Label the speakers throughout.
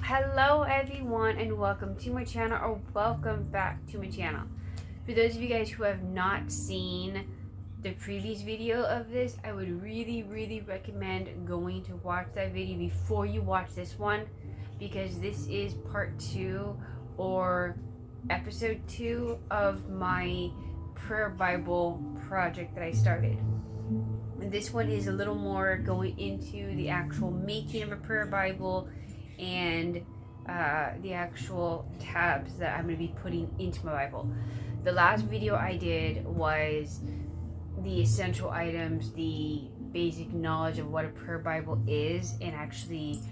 Speaker 1: Hello everyone and welcome to my channel, or welcome back to my channel. For those of you guys who have not seen the previous video of this, I would really recommend going to watch that video before you watch this one, because this is part 2 or episode 2 of my prayer Bible project that I started. And this one is a little more going into the actual making of a prayer Bible and the actual tabs that I'm going to be putting into my Bible. The last video I did was the essential items, the basic knowledge of what a prayer Bible is, and actually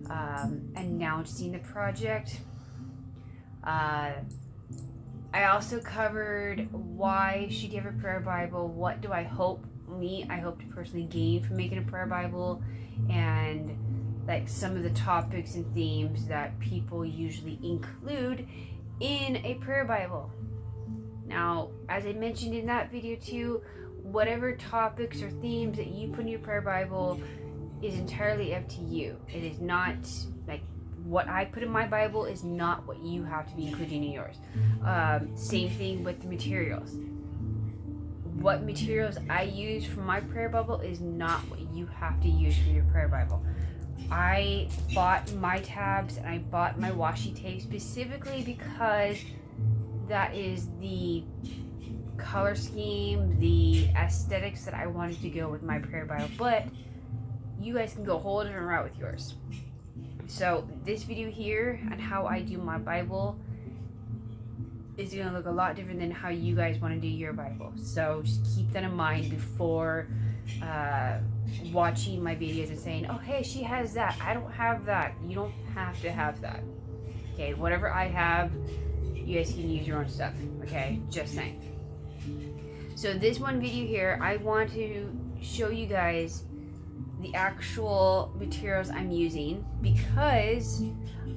Speaker 1: announcing the project. I also covered why should you have a prayer Bible, what do I hope to personally gain from making a prayer Bible, and like some of the topics and themes that people usually include in a prayer Bible. Now, as I mentioned in that video too, whatever topics or themes that you put in your prayer Bible is entirely up to you. It is not like what I put in my Bible is not what you have to be including in yours. Same thing with the materials. What materials I use for my prayer Bible is not what you have to use for your prayer Bible. I bought my tabs and I bought my washi tape specifically because that is the color scheme, the aesthetics that I wanted to go with my prayer Bible. But you guys can go a whole different route with yours. So this video here on how I do my Bible is going to look a lot different than how you guys want to do your Bible. So just keep that in mind before watching my videos and saying, oh hey, she has that, I don't have that. You don't have to have that. Okay, whatever I have, you guys can use your own stuff. Okay, just saying. So this one video here, I want to show you guys the actual materials I'm using, because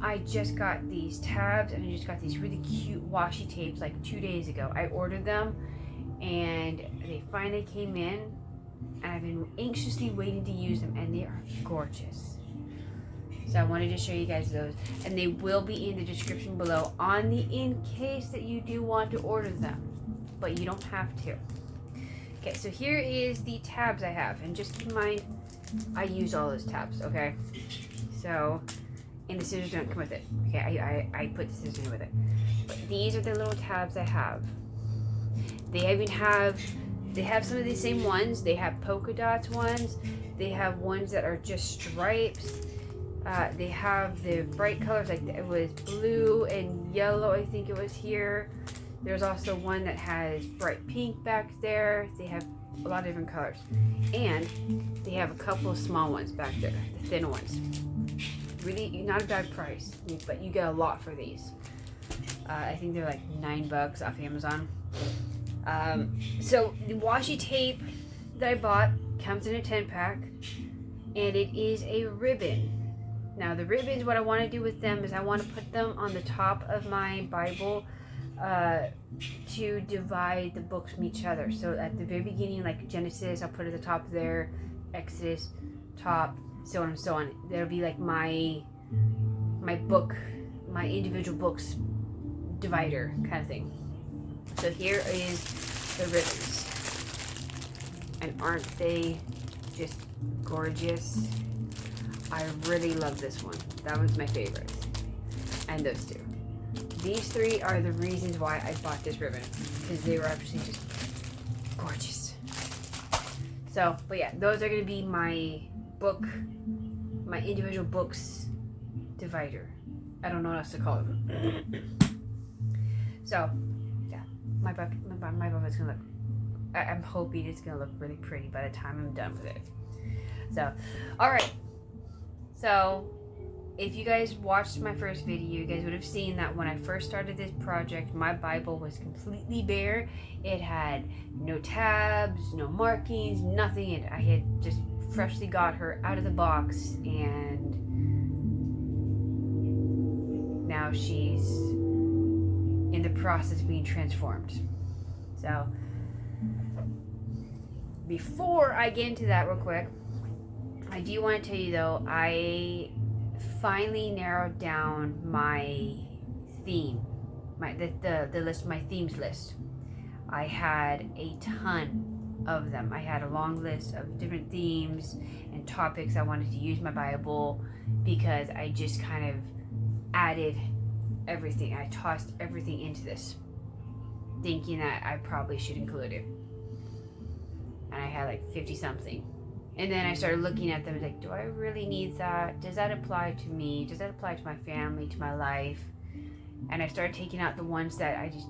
Speaker 1: I just got these tabs and I just got these really cute washi tapes like 2 days ago. I ordered them and they finally came in, and I've been anxiously waiting to use them, and they are gorgeous. So I wanted to show you guys those, and they will be in the description below on the in case that you do want to order them, but you don't have to. Okay, so here is the tabs I have, and just keep in mind I use all those tabs, okay? So, and the scissors don't come with it. Okay, I put the scissors in with it. But these are the little tabs I have. They have some of the same ones. They have polka dots ones. They have ones that are just stripes. They have the bright colors, like it was blue and yellow, I think it was here. There's also one that has bright pink back there. They have a lot of different colors. And they have a couple of small ones back there, the thin ones. Really not a bad price, but you get a lot for these. I think they're like $9 off Amazon. So the washi tape that I bought comes in a 10-pack, and it is a ribbon. Now the ribbons, what I want to do with them is I want to put them on the top of my Bible to divide the books from each other. So at the very beginning, like Genesis, I'll put it at the top there, Exodus, top, so on and so on. That'll be like my book, my individual books divider kind of thing. So here is the ribbons, and aren't they just gorgeous? I really love this one. That one's my favorite, and those two. These three are the reasons why I bought this ribbon, because they were actually just gorgeous. So, but yeah, those are going to be my individual books divider. I don't know what else to call them. So, yeah, my book is going to look, I'm hoping it's going to look really pretty by the time I'm done with it. So, alright. So, if you guys watched my first video, you guys would have seen that when I first started this project, my Bible was completely bare. It had no tabs, no markings, nothing in it. I had just freshly got her out of the box, and now she's in the process of being transformed. So before I get into that real quick, I do want to tell you though, I finally narrowed down my theme, the list, my themes list. I had a ton of them. I had a long list of different themes and topics I wanted to use my Bible, because I just kind of added everything. I tossed everything into this, thinking that I probably should include it. And I had like 50 something. And then I started looking at them and like, do I really need that? Does that apply to me? Does that apply to my family, to my life? And I started taking out the ones that I just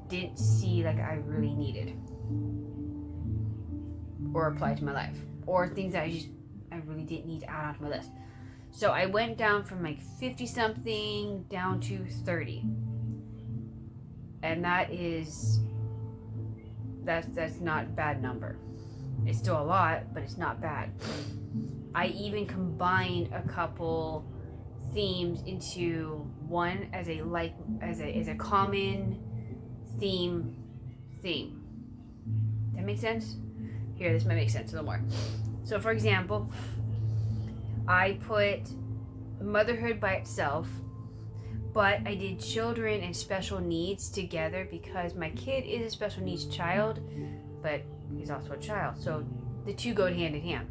Speaker 1: didn't see like I really needed or apply to my life, or things that I really didn't need to add onto my list. So I went down from like 50 something down to 30. And that's not a bad number. It's still a lot, but it's not bad. I even combined a couple themes into one as a common theme. That makes sense? Here, this might make sense a little more. So for example, I put motherhood by itself, but I did children and special needs together because my kid is a special needs child, but he's also a child. So the two go hand in hand.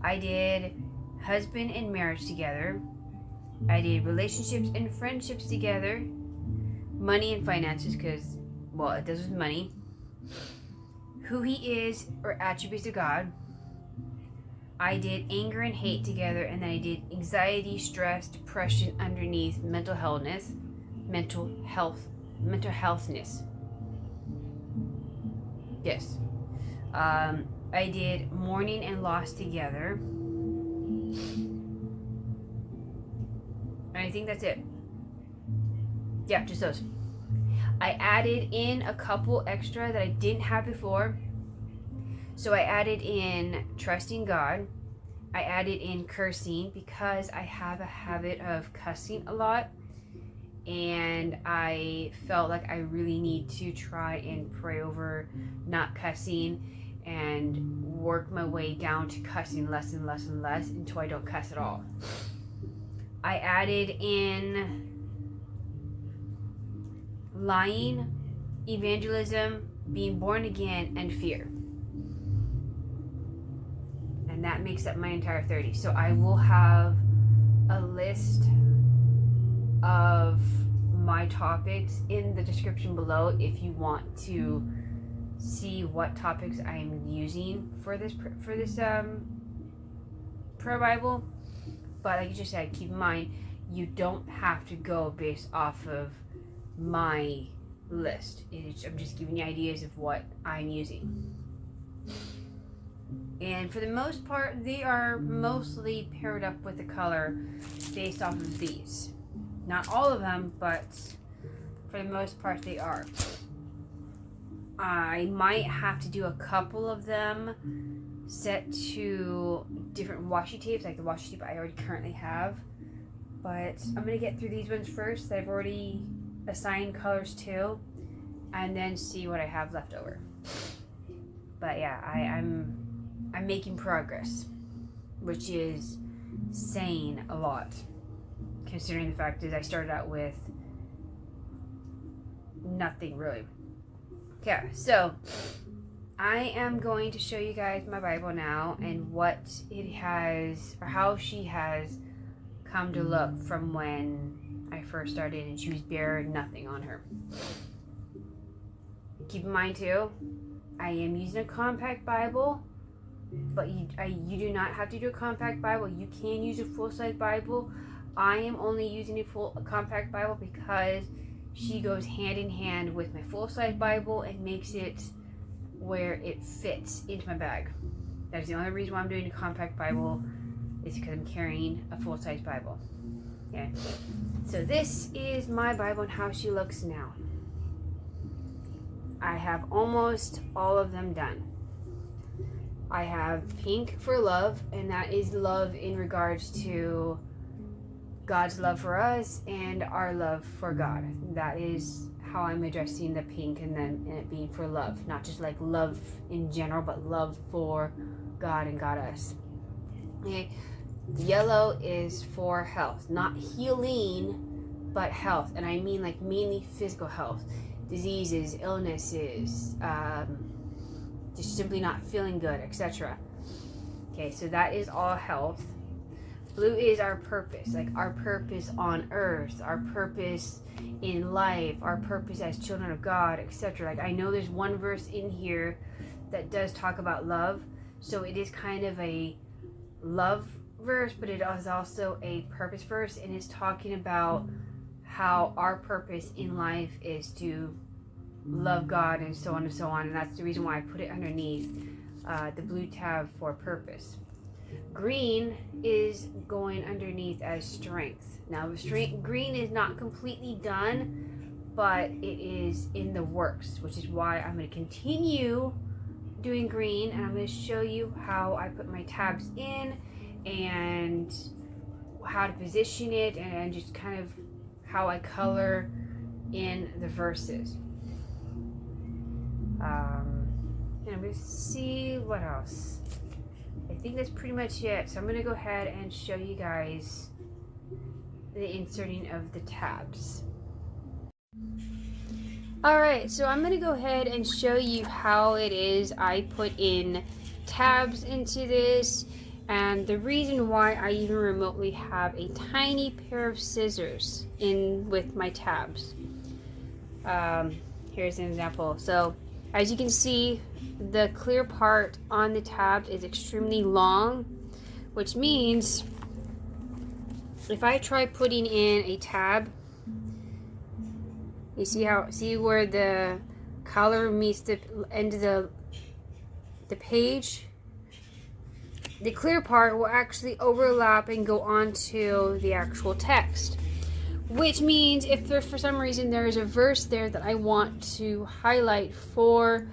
Speaker 1: I did husband and marriage together. I did relationships and friendships together. Money and finances, because, well, it does with money. Who he is, or attributes of God. I did anger and hate together, and then I did anxiety, stress, depression underneath mental healthness. Yes. I did mourning and loss together. And I think that's it. Yeah, just those. I added in a couple extra that I didn't have before. So I added in trusting God. I added in cursing because I have a habit of cussing a lot. And I felt like I really need to try and pray over not cussing and work my way down to cussing less and less and less until I don't cuss at all. I added in lying, evangelism, being born again, and fear. And that makes up my entire 30. So I will have a list of my topics in the description below if you want to see what topics I'm using for this prayer Bible. But like you just said, keep in mind, you don't have to go based off of my list. I'm just giving you ideas of what I'm using. And for the most part, they are mostly paired up with the color based off of these. Not all of them, but for the most part they are. I might have to do a couple of them set to different washi tapes, like the washi tape I already currently have. But I'm going to get through these ones first that I've already assigned colors to, and then see what I have left over. But yeah, I'm making progress, which is saying a lot, considering the fact that I started out with nothing really. Yeah, so I am going to show you guys my Bible now and what it has, or how she has come to look from when I first started and she was bare nothing on her. Keep in mind too, I am using a compact Bible, but you do not have to do a compact Bible. You can use a full-size Bible. I am only using a compact Bible because she goes hand in hand with my full-size Bible and makes it where it fits into my bag. That is the only reason why I'm doing a compact Bible, is because I'm carrying a full-size Bible. Okay. So this is my Bible and how she looks now. I have almost all of them done. I have pink for love, and that is love in regards to God's love for us and our love for God. That is how I'm addressing the pink and then and it being for love, not just like love in general, but love for God and goddess. Okay, yellow is for health, not healing, but health, and I mean like mainly physical health, diseases, illnesses, just simply not feeling good, etc. Okay, so that is all health. Blue is our purpose, like our purpose on earth, our purpose in life, our purpose as children of God, etc. Like I know there's one verse in here that does talk about love, so it is kind of a love verse, but it is also a purpose verse, and it's talking about how our purpose in life is to love God and so on and so on, and that's the reason why I put it underneath the blue tab for purpose. Green is going underneath as strength. Now green is not completely done, but it is in the works, which is why I'm going to continue doing green, and I'm going to show you how I put my tabs in and how to position it, and just kind of how I color in the verses. And I'm going to see what else. I think that's pretty much it. So I'm going to go ahead and show you guys the inserting of the tabs. Alright, so I'm going to go ahead and show you how it is I put in tabs into this, and the reason why I even remotely have a tiny pair of scissors in with my tabs. Here's an example. So as you can see, the clear part on the tab is extremely long, which means if I try putting in a tab, you see where the color meets the end of the page? The clear part will actually overlap and go onto the actual text. Which means if there, for some reason there is a verse there that I want to highlight for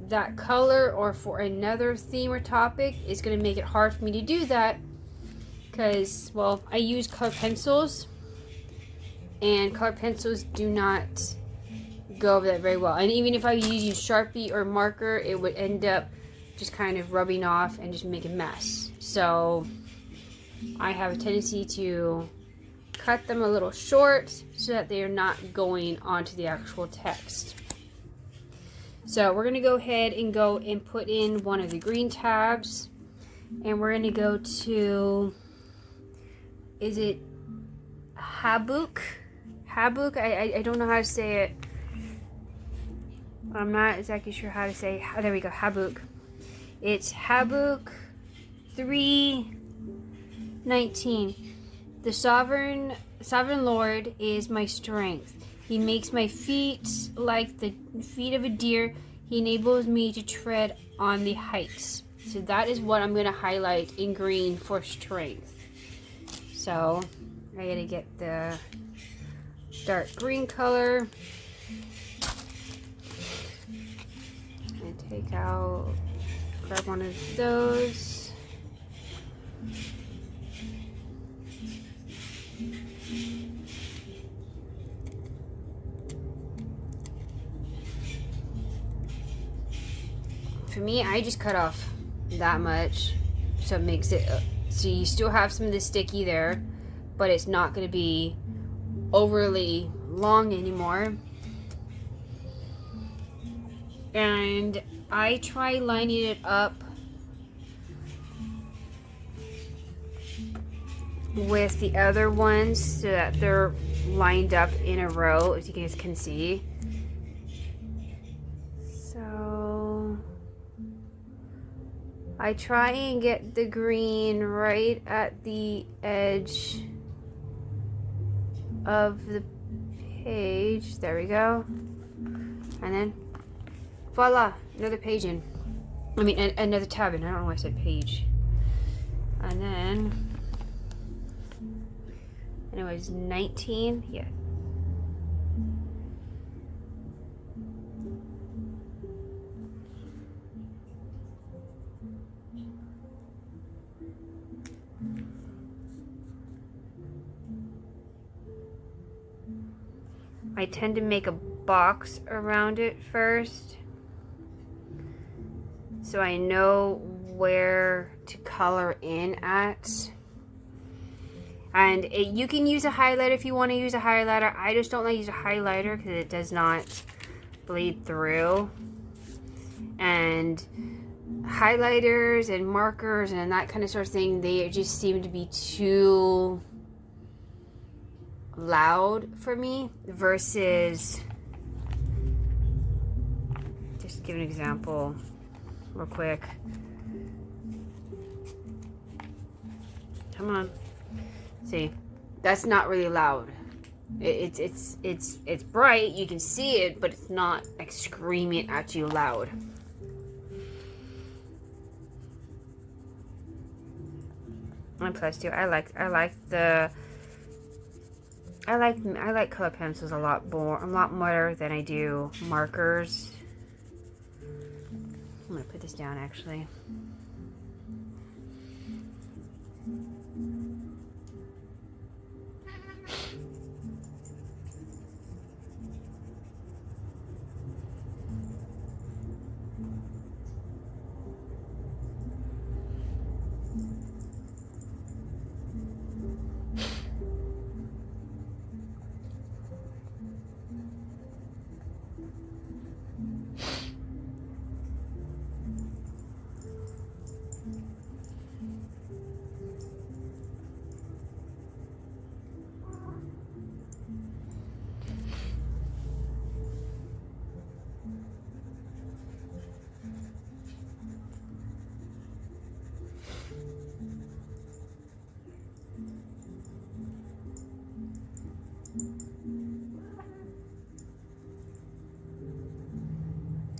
Speaker 1: that color or for another theme or topic, it's going to make it hard for me to do that because, well, I use color pencils, and color pencils do not go over that very well. And even if I use Sharpie or marker, it would end up just kind of rubbing off and just make a mess. So I have a tendency to cut them a little short so that they are not going onto the actual text. So we're going to go ahead and go and put in one of the green tabs, and we're going to go to, is it Habuk? Habuk? I don't know how to say it. I'm not exactly sure how to say. There we go, Habuk. It's Habuk 3:19. The sovereign Lord is my strength. He makes my feet like the feet of a deer. He enables me to tread on the heights. So that is what I'm going to highlight in green for strength. So I got to get the dark green color and grab one of those. For me, I just cut off that much, so it makes it so you still have some of the sticky there, but it's not going to be overly long anymore. And I try lining it up with the other ones so that they're lined up in a row, as you guys can see. So I try and get the green right at the edge of the page. There we go. And then voila, another page in. I mean, another tab in. I don't know why I said page. And then, and it was 19. Yeah. I tend to make a box around it first, so I know where to color in at. And you can use a highlighter if you want to use a highlighter. I just don't like to use a highlighter because it does not bleed through. And highlighters and markers and that kind of sort of thing, they just seem to be too loud for me versus, just give an example real quick. Come on. See, that's not really loud. It's bright, you can see it, but it's not like screaming at you loud. And plus too, I like color pencils a lot more than I do markers. I'm gonna put this down actually.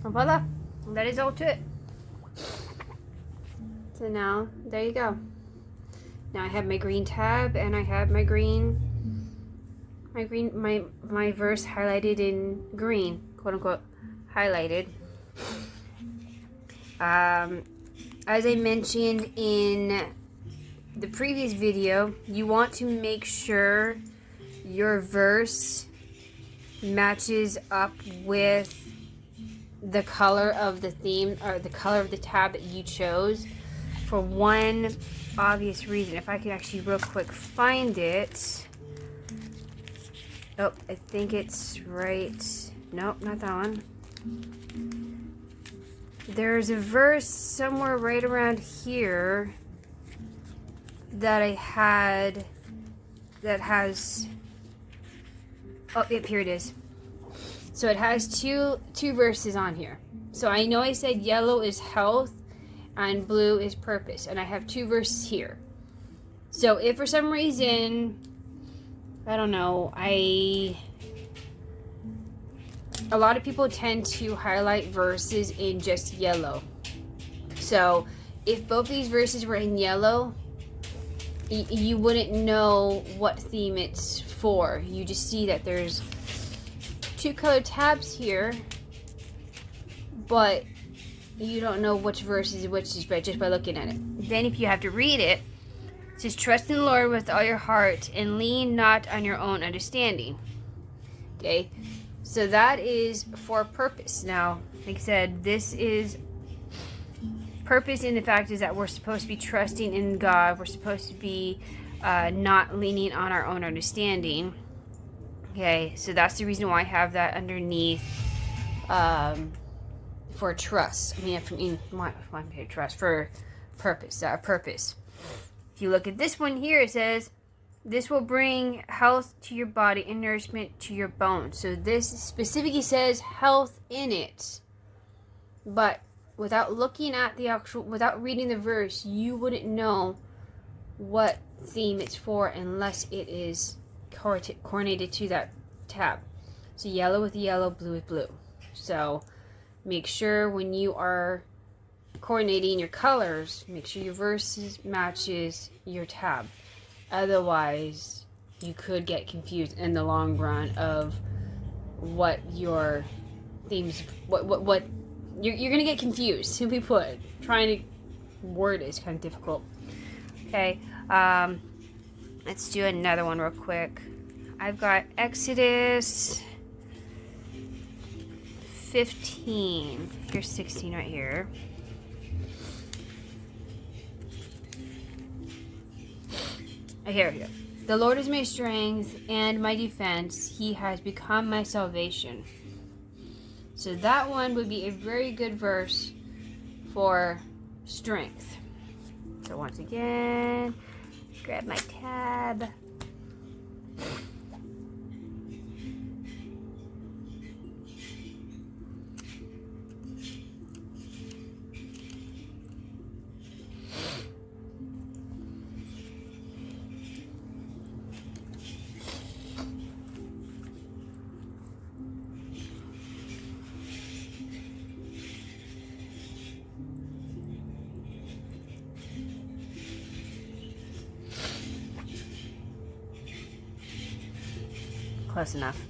Speaker 1: And voila, that is all to it. So now, there you go. Now I have my green tab and I have my verse highlighted in green, quote unquote, highlighted. As I mentioned in the previous video, you want to make sure your verse matches up with the color of the theme or the color of the tab that you chose, for one obvious reason. If I could actually real quick find it. Oh, I think it's right. Nope, not that one. There's a verse somewhere right around here that I had that has, oh, yep, here it is. So it has two verses on here. So I know I said yellow is health and blue is purpose, and I have two verses here. So if for some reason, I don't know, a lot of people tend to highlight verses in just yellow. So if both these verses were in yellow, you wouldn't know what theme it's for. You just see that there's two colored tabs here, but you don't know which verse is which is just by looking at it. Then if you have to read it, it says, trust in the Lord with all your heart and lean not on your own understanding. Okay, so that is for purpose. Now, like I said, this is purpose in the fact is that we're supposed to be trusting in God. We're supposed to be not leaning on our own understanding. Okay, so that's the reason why I have that underneath for trust. I mean, trust for purpose. Purpose. If you look at this one here, it says, this will bring health to your body and nourishment to your bones. So this specifically says health in it. But without looking at the actual, without reading the verse, you wouldn't know what theme it's for unless it is coordinated to that tab. So yellow with yellow, blue with blue. So make sure when you are coordinating your colors, make sure your verses matches your tab. Otherwise, you could get confused in the long run of what your themes, what you're gonna get confused. Simply put, trying to word it is kind of difficult. Okay, let's do another one real quick. I've got Exodus 15. Here's 16 right here. Here we go. The Lord is my strength and my defense. He has become my salvation. So that one would be a very good verse for strength. So once again, grab my tab. Close enough.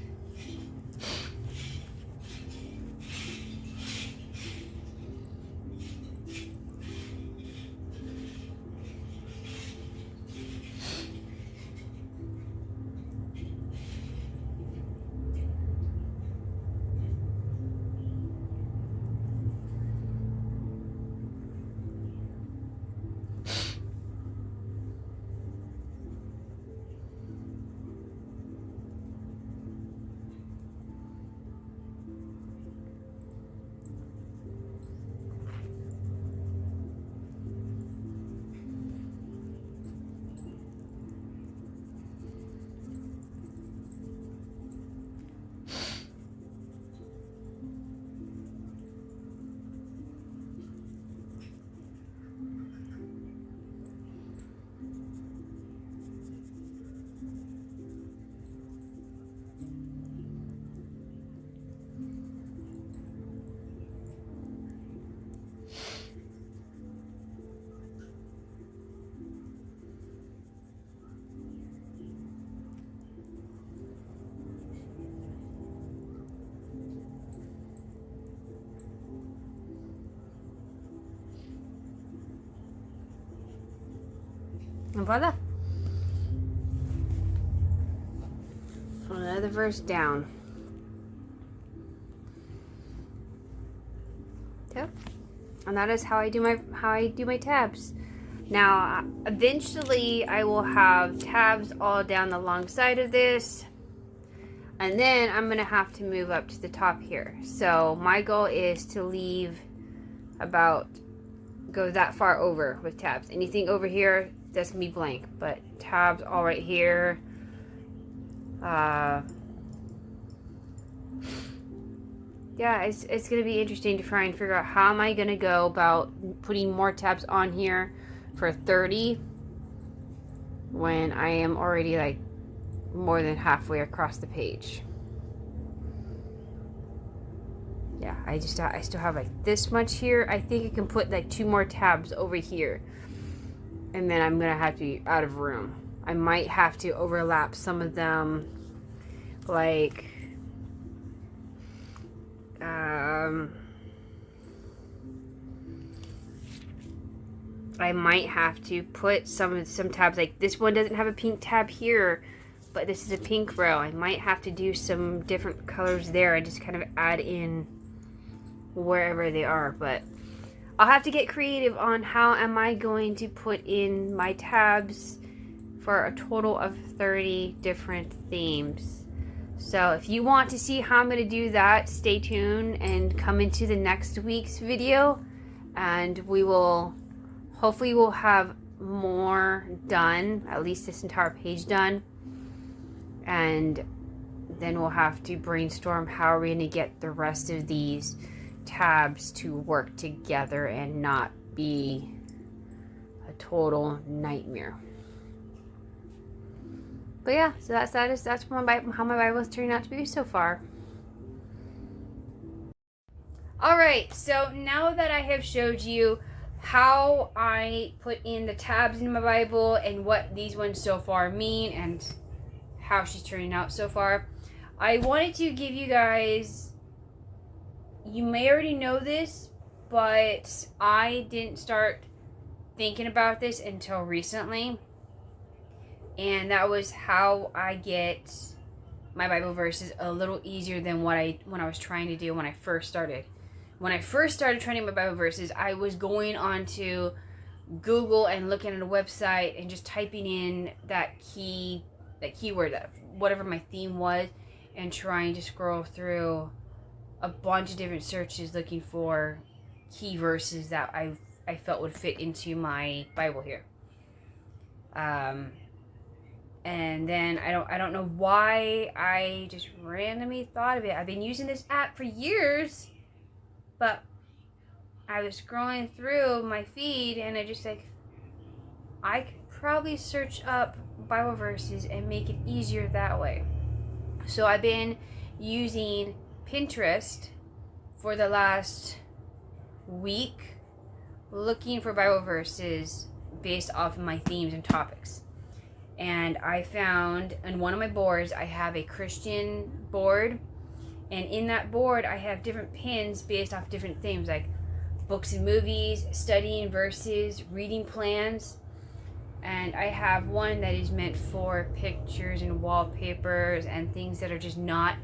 Speaker 1: And voila. Another verse down. Yep. And that is how I do my tabs. Now, eventually I will have tabs all down the long side of this. And then I'm going to have to move up to the top here. So my goal is to leave go that far over with tabs. Anything over here, that's going to be blank. But tabs all right here. Yeah, it's going to be interesting to try and figure out how am I going to go about putting more tabs on here for 30 when I am already like more than halfway across the page. Yeah, I still have like this much here. I think I can put like 2 more tabs over here. And then I'm going to have to be out of room. I might have to overlap some of them, like I might have to put some tabs, like this one doesn't have a pink tab here, but this is a pink row. I might have to do some different colors there. I just kind of add in wherever they are, but I'll have to get creative on how am I going to put in my tabs for a total of 30 different themes. So if you want to see how I'm going to do that, stay tuned and come into the next week's video, and hopefully we'll have more done, at least this entire page done, and then we'll have to brainstorm how are we going to get the rest of these tabs to work together and not be a total nightmare. But yeah, so that's how my Bible is turning out to be so far. Alright, so now that I have showed you how I put in the tabs in my Bible and what these ones so far mean and how she's turning out so far, I wanted to give you guys, you may already know this, but I didn't start thinking about this until recently. And that was how I get my Bible verses a little easier than when I was trying to do when I first started. When I first started training my Bible verses, I was going onto Google and looking at a website and just typing in that keyword, that whatever my theme was, and trying to scroll through a bunch of different searches looking for key verses that I felt would fit into my Bible here. And then I don't know why I just randomly thought of it. I've been using this app for years, but I was scrolling through my feed and I just like, I could probably search up Bible verses and make it easier that way. So I've been using Pinterest for the last week, looking for Bible verses based off of my themes and topics. And I found on one of my boards, I have a Christian board, and in that board I have different pins based off different themes, like books and movies, studying verses, reading plans. And I have one that is meant for pictures and wallpapers and things that are just not,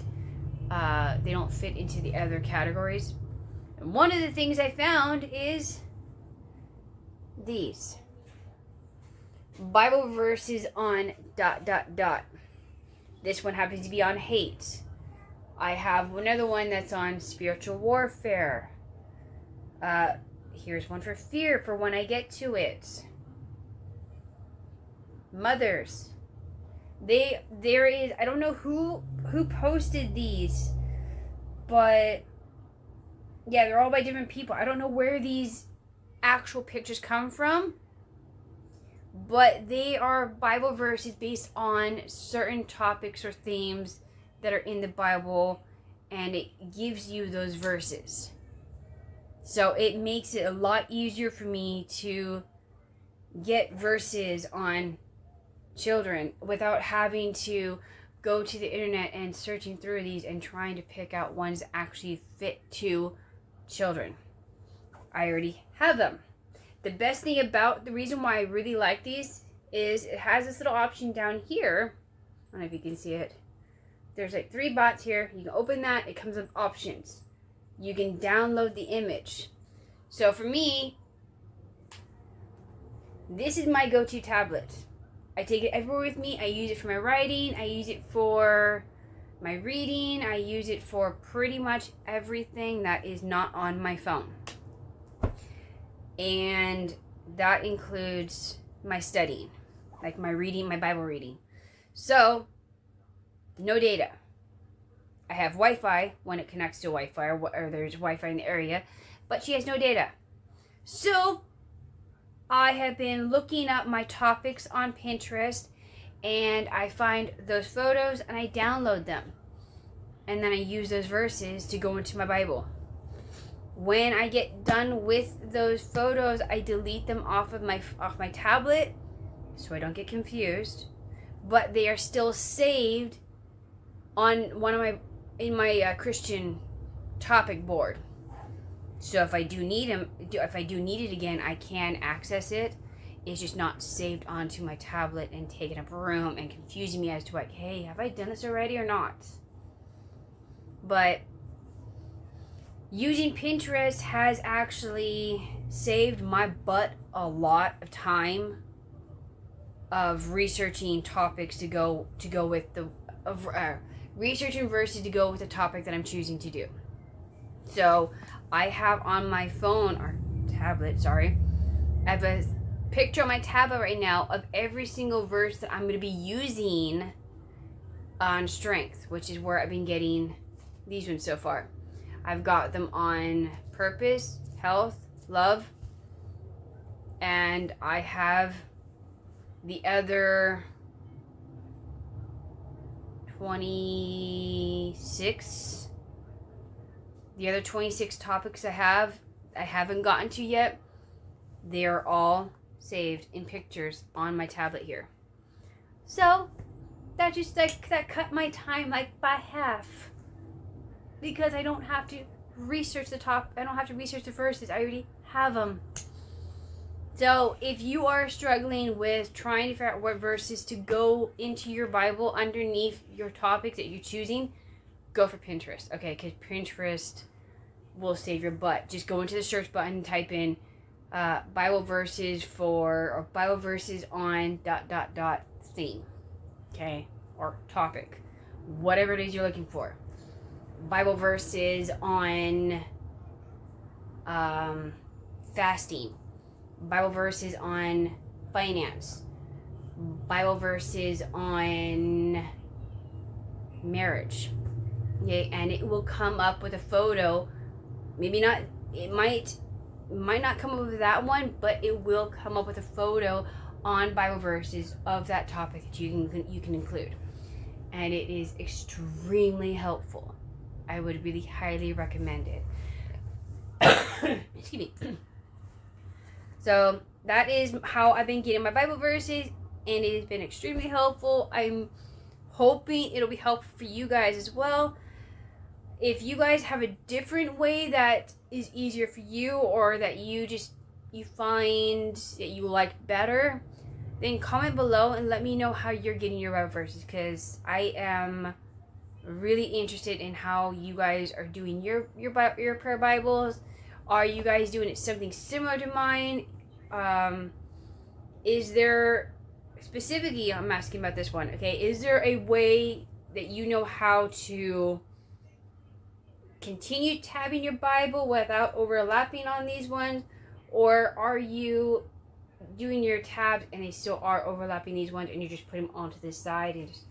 Speaker 1: they don't fit into the other categories. And one of the things I found is these. Bible verses on ... This one happens to be on hate. I have another one that's on spiritual warfare. Here's one for fear, for when I get to it. Mothers. There is, I don't know who posted these, but yeah, they're all by different people. I don't know where these actual pictures come from, but they are Bible verses based on certain topics or themes that are in the Bible, and it gives you those verses. So it makes it a lot easier for me to get verses on children without having to go to the internet and searching through these and trying to pick out ones that actually fit to children. I already have them. The best thing about the reason why I really like these is it has this little option down here. I don't know if you can see it. There's like 3 dots here. You can open that. It comes with options. You can download the image. So for me, this is my go-to tablet. I take it everywhere with me. I use it for my writing. I use it for my reading. I use it for pretty much everything that is not on my phone. And that includes my studying, like my reading, my Bible reading. So, no data. I have Wi-Fi when it connects to Wi-Fi, or there's Wi-Fi in the area, but she has no data. So, I have been looking up my topics on Pinterest, and I find those photos and I download them. And then I use those verses to go into my Bible. When I get done with those photos, I delete them off my tablet so I don't get confused. But they are still saved on in my Christian topic board. So if I do need it again, I can access it. It's just not saved onto my tablet and taking up room and confusing me as to like, hey, have I done this already or not? But using Pinterest has actually saved my butt a lot of time of researching topics to go with researching verses to go with the topic that I'm choosing to do. So I have on my phone, or tablet, sorry, I have a picture on my tablet right now of every single verse that I'm going to be using on strength, which is where I've been getting these ones so far. I've got them on purpose, health, love, and I have the other 26 topics I haven't gotten to yet. They are all saved in pictures on my tablet here. So that just that cut my time like by half, because I don't have to research the verses. I already have them. So if you are struggling with trying to figure out what verses to go into your Bible underneath your topics that you're choosing, go for Pinterest, okay? Because Pinterest will save your butt. Just go into the search button and type in Bible verses or Bible verses on ... theme, okay? Or topic, whatever it is you're looking for. Bible verses on fasting. Bible verses on finance. Bible verses on marriage. Okay, and it will come up with a photo. Maybe not, it might not come up with that one, but it will come up with a photo on Bible verses of that topic that you can include. And it is extremely helpful. I would really highly recommend it. Excuse me. So that is how I've been getting my Bible verses, and it has been extremely helpful. I'm hoping it'll be helpful for you guys as well. If you guys have a different way that is easier for you, or that you find that you like better, then comment below and let me know how you're getting your Bible verses, because I am really interested in how you guys are doing your prayer Bibles. Are you guys doing it something similar to mine? Is there, specifically, I'm asking about this one, okay? Is there a way that you know how to continue tabbing your Bible without overlapping on these ones? Or are you doing your tabs and they still are overlapping these ones and you just put them onto this side and just...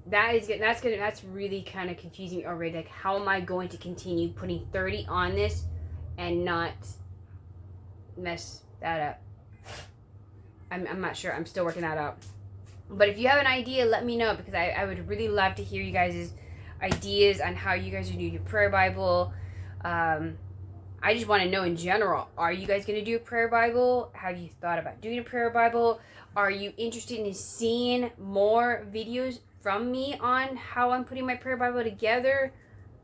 Speaker 1: That's really kind of confusing me already. Like, how am I going to continue putting 30 on this and not mess that up? I'm not sure. I'm still working that out. But if you have an idea, let me know, because I would really love to hear you guys' ideas on how you guys are doing your prayer Bible. I just want to know in general, are you guys going to do a prayer Bible? Have you thought about doing a prayer Bible? Are you interested in seeing more videos from me on how I'm putting my prayer Bible together?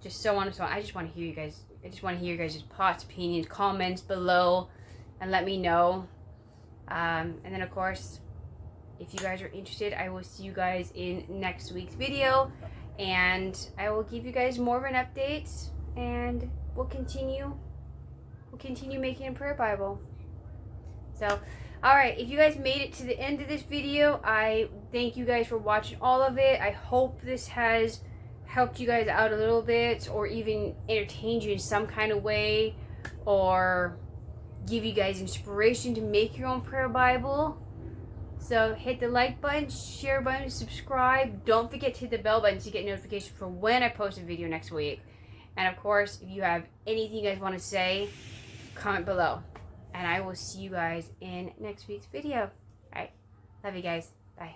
Speaker 1: Just so on and so on. I just want to hear you guys. I just want to hear you guys' thoughts, opinions, comments below, and let me know. And then, of course, if you guys are interested, I will see you guys in next week's video, and I will give you guys more of an update, and we'll continue making a prayer Bible. So, alright, if you guys made it to the end of this video, I thank you guys for watching all of it. I hope this has helped you guys out a little bit, or even entertained you in some kind of way, or give you guys inspiration to make your own prayer Bible. So hit the like button, share button, subscribe. Don't forget to hit the bell button to get notification for when I post a video next week. And of course, if you have anything you guys want to say, comment below. And I will see you guys in next week's video. Alright, love you guys. Bye.